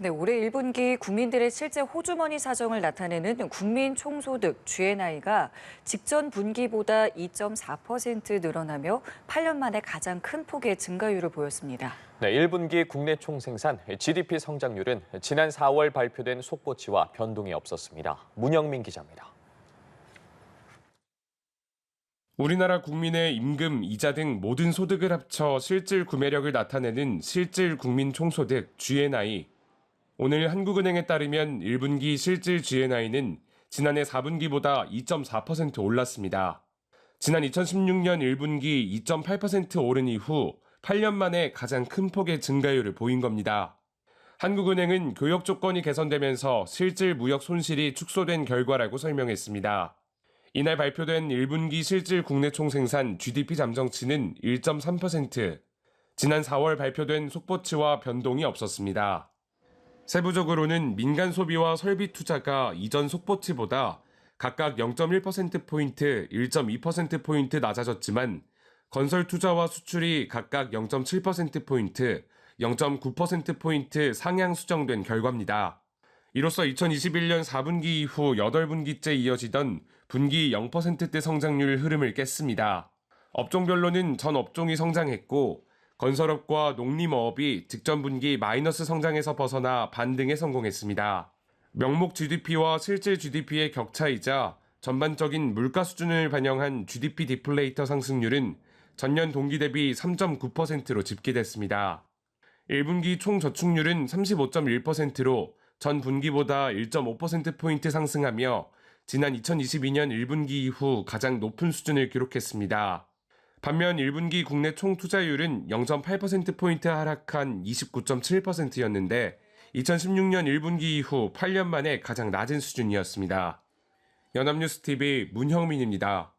네, 올해 1분기 국민들의 실제 호주머니 사정을 나타내는 국민총소득 GNI가 직전 분기보다 2.4% 늘어나며 8년 만에 가장 큰 폭의 증가율을 보였습니다. 네, 1분기 국내 총생산 GDP 성장률은 지난 4월 발표된 속보치와 변동이 없었습니다. 문영민 기자입니다. 우리나라 국민의 임금, 이자 등 모든 소득을 합쳐 실질 구매력을 나타내는 실질 국민 총소득 GNI. 오늘 한국은행에 따르면 1분기 실질 GNI는 지난해 4분기보다 2.4% 올랐습니다. 지난 2016년 1분기 2.8% 오른 이후 8년 만에 가장 큰 폭의 증가율을 보인 겁니다. 한국은행은 교역 조건이 개선되면서 실질 무역 손실이 축소된 결과라고 설명했습니다. 이날 발표된 1분기 실질 국내 총생산 GDP 잠정치는 1.3%, 지난 4월 발표된 속보치와 변동이 없었습니다. 세부적으로는 민간 소비와 설비 투자가 이전 속보치보다 각각 0.1%포인트, 1.2%포인트 낮아졌지만 건설 투자와 수출이 각각 0.7%포인트, 0.9%포인트 상향 수정된 결과입니다. 이로써 2021년 4분기 이후 8분기째 이어지던 분기 0%대 성장률 흐름을 깼습니다. 업종별로는 전 업종이 성장했고 건설업과 농림어업이 직전 분기 마이너스 성장에서 벗어나 반등에 성공했습니다. 명목 GDP와 실질 GDP의 격차이자 전반적인 물가 수준을 반영한 GDP 디플레이터 상승률은 전년 동기 대비 3.9%로 집계됐습니다. 1분기 총 저축률은 35.1%로 전 분기보다 1.5%포인트 상승하며 지난 2022년 1분기 이후 가장 높은 수준을 기록했습니다. 반면 1분기 국내 총 투자율은 0.8%포인트 하락한 29.7%였는데 2016년 1분기 이후 8년 만에 가장 낮은 수준이었습니다. 연합뉴스TV 문형민입니다.